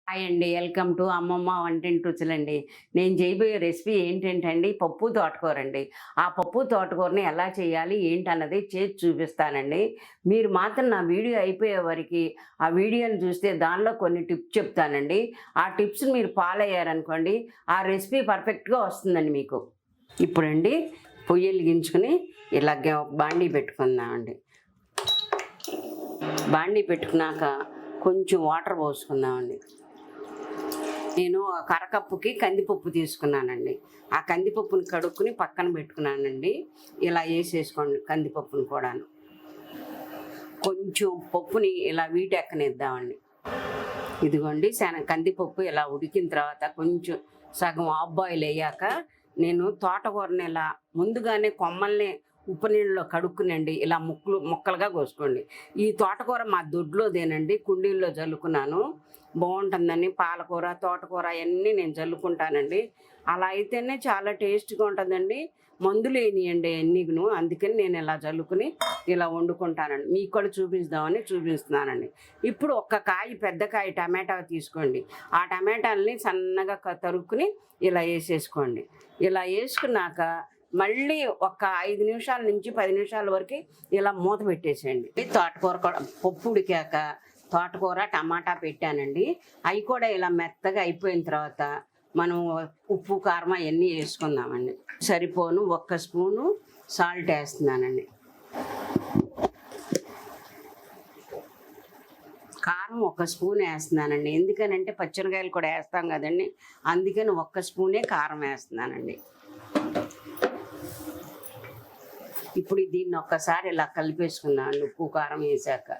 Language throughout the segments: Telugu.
హాయ్ అండి, వెల్కమ్ టు అమ్మమ్మ వంటింటి రుచులండి. నేను చేయబోయే రెసిపీ ఏంటంటే పప్పు తోటకూర అండి. ఆ పప్పు తోటకూరని ఎలా చేయాలి ఏంటన్నది చేసి చూపిస్తానండి. మీరు మాత్రం నా వీడియో అయిపోయే వరకు ఆ వీడియోని చూస్తే దానిలో కొన్ని టిప్స్ చెప్తానండి. ఆ టిప్స్ మీరు ఫాలో అయ్యారనుకోండి, ఆ రెసిపీ పర్ఫెక్ట్గా వస్తుందండి మీకు. ఇప్పుడండి పొయ్యి వెలిగించుకుని ఇలాగే బాండీ పెట్టుకుందామండి. బాండీ పెట్టుకున్నాక కొంచెం వాటర్ పోసుకుందామండి. నేను కరకప్పుకి కందిపప్పు తీసుకున్నానండి. ఆ కందిపప్పుని కడుక్కుని పక్కన పెట్టుకున్నానండి. ఇలా వేసేసుకోండి కందిపప్పుని కూడాను. కొంచెం పప్పుని ఇలా వీటెక్కనిద్దామండి. ఇదిగోండి కందిపప్పు ఇలా ఉడికిన తర్వాత కొంచెం సగం హాఫ్ బాయిల్ అయ్యాక నేను తోటకూరని ఇలా ముందుగానే కొమ్మల్ని ఉప్పు నీళ్ళలో కడుక్కునండి ఇలా ముక్కలుగా కోసుకోండి. ఈ తోటకూర మా దొడ్లోదేనండి, కుండీల్లో జల్లుకున్నాను. బాగుంటుందని పాలకూర తోటకూర అవన్నీ నేను జల్లుకుంటానండి. అలా అయితేనే చాలా టేస్ట్గా ఉంటుందండి. మందులు వేయనియండి ఎన్నిగును, అందుకని నేను ఇలా జల్లుకుని ఇలా వండుకుంటానండి. మీకు కూడా చూపిస్తున్నానండి. ఇప్పుడు పెద్ద కాయ టమాటా తీసుకోండి. ఆ టమాటాలని సన్నగా తరుక్కుని ఇలా వేసేసుకోండి. ఇలా వేసుకున్నాక మళ్ళీ 5 నిమిషాల నుంచి 10 నిమిషాల వరకు ఇలా మూత పెట్టేసేయండి. తోటకూర కూడా పప్పు ఉడికాక తోటకూర టమాటా పెట్టానండి. అవి కూడా ఇలా మెత్తగా అయిపోయిన తర్వాత మనం ఉప్పు కారం అవన్నీ వేసుకుందామండి. సరిపోను 1 స్పూను సాల్ట్ వేస్తున్నానండి. కారం 1 స్పూన్ వేస్తున్నానండి. ఎందుకనంటే పచ్చిమిరకాయలు కూడా వేస్తాం కదండి, అందుకని 1 స్పూనే కారం వేస్తున్నానండి. ఇప్పుడు దీన్ని ఒక్కసారి ఇలా కలిపేసుకున్నాను ఉప్పు కారం వేసాక.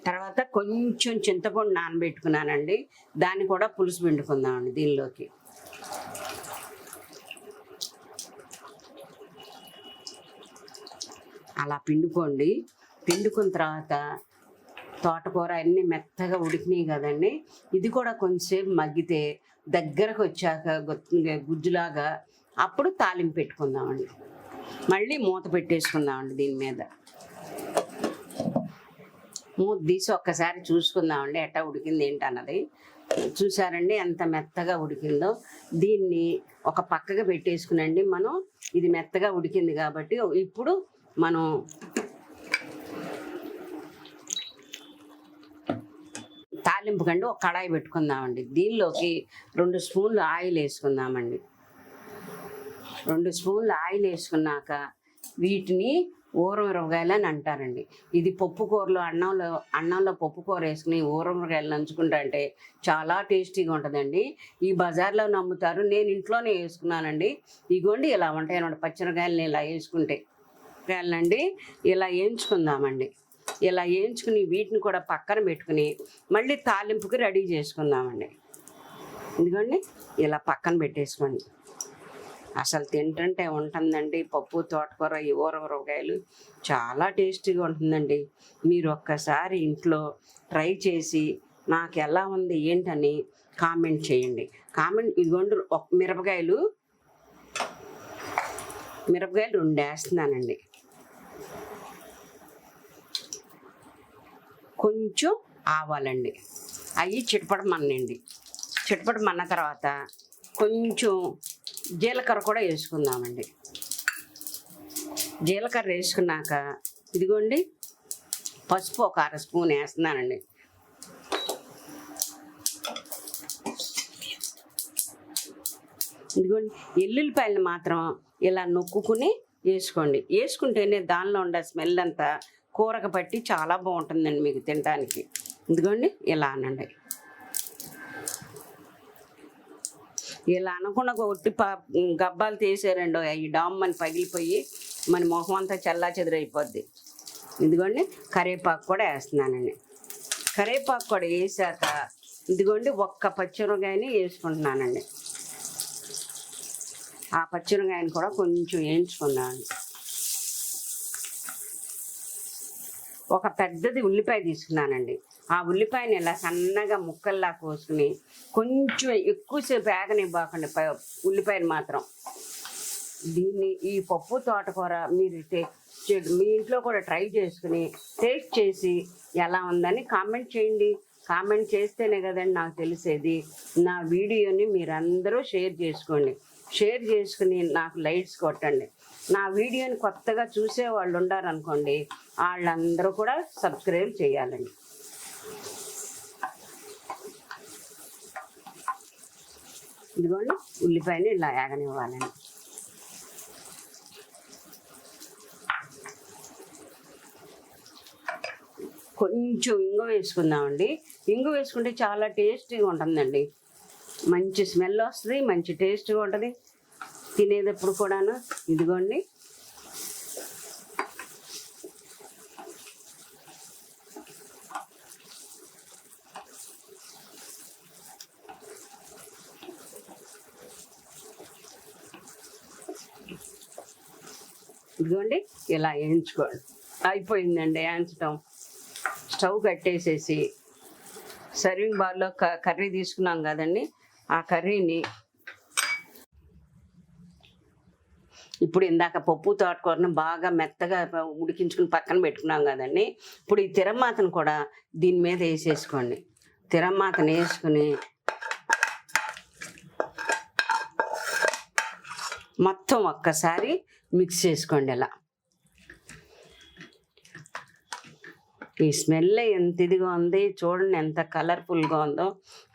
తర్వాత కొంచెం చింతపండు నానబెట్టుకున్నానండి. దాన్ని కూడా పులుసు పిండుకుందామండి దీనిలోకి. అలా పిండుకున్న తర్వాత తోటకూర అన్నీ మెత్తగా ఉడికినాయి కదండి. ఇది కూడా కొంచెంసేపు మగ్గితే దగ్గరకు వచ్చాక గుజ్జులాగా అప్పుడు తాలింపు పెట్టుకుందామండి. మళ్ళీ మూత పెట్టేసుకుందామండి. దీని మీద మూత తీసి ఒక్కసారి చూసుకుందామండి ఎట్టా ఉడికింది ఏంటన్నది. చూసారండి ఎంత మెత్తగా ఉడికిందో. దీన్ని ఒక పక్కగా పెట్టేసుకునండి. మనం ఇది మెత్తగా ఉడికింది కాబట్టి ఇప్పుడు మనం తాలింపు కండి ఒక కడాయి పెట్టుకుందామండి. దీనిలోకి 2 స్పూన్లు ఆయిల్ వేసుకుందామండి. 2 స్పూన్లు ఆయిల్ వేసుకున్నాక వీటిని ఊరమిరపకాయలు అని అంటారండి. ఇది పప్పు కూరలో అన్నంలో పప్పు కూర వేసుకుని ఊరమిరపకాయలు నంచుకుంటా అంటే చాలా టేస్టీగా ఉంటుందండి. ఈ బజార్లో నమ్ముతారు, నేను ఇంట్లోనే వేసుకున్నానండి. ఇగోండి ఇలా ఉంటాయి అన్నమాట. పచ్చిమిరకాయలని ఇలా వేసుకుంటే కాయలండి ఇలా వేయించుకుందామండి. ఇలా వేయించుకుని వీటిని కూడా పక్కన పెట్టుకుని మళ్ళీ తాలింపుకి రెడీ చేసుకుందామండి. ఎందుకండి ఇలా పక్కన పెట్టేసుకోండి. అసలు తింటుంటే ఉంటుందండి పప్పు తోటకూర ఈ ఊరగాయలు చాలా టేస్టీగా ఉంటుందండి. మీరు ఒక్కసారి ఇంట్లో ట్రై చేసి నాకు ఎలా ఉంది ఏంటని కామెంట్ చేయండి. ఇదిగోండి మిరపకాయలు 2 వేస్తున్నానండి. కొంచెం ఆవాలండి, అవి చిటపడమన్న తర్వాత కొంచెం జీలకర్ర కూడా వేసుకుందామండి. జీలకర్ర వేసుకున్నాక ఇదిగోండి పసుపు 1/2 స్పూన్ వేస్తున్నానండి. ఇదిగోండి ఎల్లుల్లిపాయలు మాత్రం ఇలా నొక్కుని వేసుకోండి. వేసుకుంటేనే దానిలో ఉండే స్మెల్ అంతా కూరకు పట్టి చాలా బాగుంటుందండి మీకు తినడానికి. ఇదిగోండి ఇలా అనండి. ఇలా అనకుండా ఒట్టి గబ్బాలు తీసారండి, ఈ డామ్మని పగిలిపోయి మన మొహం అంతా చల్లా చెదురైపోద్ది. ఇదిగోండి కరివేపాకు కూడా వేస్తున్నానండి. కరివేపాకు కూడా వేసాక ఇదిగోండి 1 పచ్చిమిరపకాయని వేసుకుంటున్నానండి. ఆ పచ్చిమిరపకాయని కూడా కొంచెం వేయించుకున్నాను. ఒక పెద్దది ఉల్లిపాయ తీసుకున్నానండి. ఆ ఉల్లిపాయని ఇలా సన్నగా ముక్కల్లా కోసుకుని కొంచెం ఎక్కువసేపు ఉల్లిపాయని మాత్రం. ఈ పప్పు తోటకూర మీరు మీ ఇంట్లో కూడా ట్రై చేసుకుని టేస్ట్ చేసి ఎలా ఉందని కామెంట్ చేయండి. కామెంట్ చేస్తేనే కదండి నాకు తెలిసేది. నా వీడియోని మీరందరూ షేర్ చేసుకోండి. షేర్ చేసుకుని నాకు లైక్స్ కొట్టండి. నా వీడియోని కొత్తగా చూసే వాళ్ళు ఉండారనుకోండి, వాళ్ళందరూ కూడా సబ్స్క్రైబ్ చేయాలండి. ఇదిగోండి ఉల్లిపాయని ఇలా ఏగనివ్వాలండి. కొంచెం ఇంగు వేసుకుందామండి. ఇంగు వేసుకుంటే చాలా టేస్టీగా ఉంటుందండి. మంచి స్మెల్ వస్తుంది, మంచి టేస్ట్గా ఉంటుంది తినేటప్పుడు కూడాను. ఇదిగోండి ఇదిగోండి ఇలా వేయించుకోండి. అయిపోయిందండి వేయించడం. స్టవ్ కట్టేసేసి సర్వింగ్ బౌల్లో కర్రీ తీసుకున్నాం కదండి, ఆ కర్రీని ఇప్పుడు ఇందాక పప్పు తోటకూరను బాగా మెత్తగా ఉడికించుకుని పక్కన పెట్టుకున్నాం కదండి. ఇప్పుడు ఈ తిరమాతను కూడా దీని మీద వేసేసుకోండి. తిరమాతను వేసుకుని మొత్తం ఒక్కసారి మిక్స్ చేసుకోండి. ఇలా ఈ స్మెల్ ఎంత ఇదిగా ఉంది చూడండి, ఎంత కలర్ఫుల్గా ఉందో,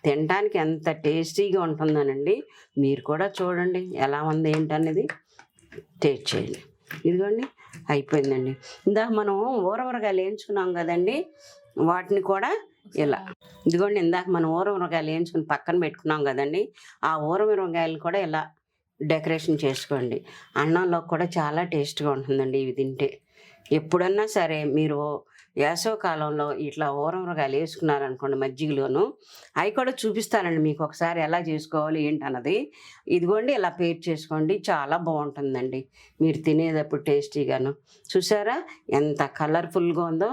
తినడానికి ఎంత టేస్టీగా ఉంటుందోనండి. మీరు కూడా చూడండి ఎలా ఉంది ఏంటనేది టేస్ట్ చేయండి. ఇదిగోండి అయిపోయిందండి. ఇందాక మనం ఊరగాయలు వేయించుకున్నాం కదండి, వాటిని కూడా ఇలా ఇదిగోండి ఇందాక మనం ఊరగాయలు వేయించుకుని పక్కన పెట్టుకున్నాం కదండి, ఆ ఊరగాయలు కూడా ఇలా డెకరేషన్ చేసుకోండి. అన్నంలో కూడా చాలా టేస్ట్గా ఉంటుందండి ఇవి తింటే. ఎప్పుడన్నా సరే మీరు వేసవకాలంలో ఇట్లా ఊరగాయలు వేసుకున్నారనుకోండి మజ్జిగలోను, అవి కూడా చూపిస్తానండి మీకు ఒకసారి ఎలా చేసుకోవాలి ఏంటన్నది. ఇదిగోండి ఇలా పేర్ చేసుకోండి, చాలా బాగుంటుందండి మీరు తినేటప్పుడు టేస్టీగాను. చూసారా ఎంత కలర్ఫుల్గా ఉందో.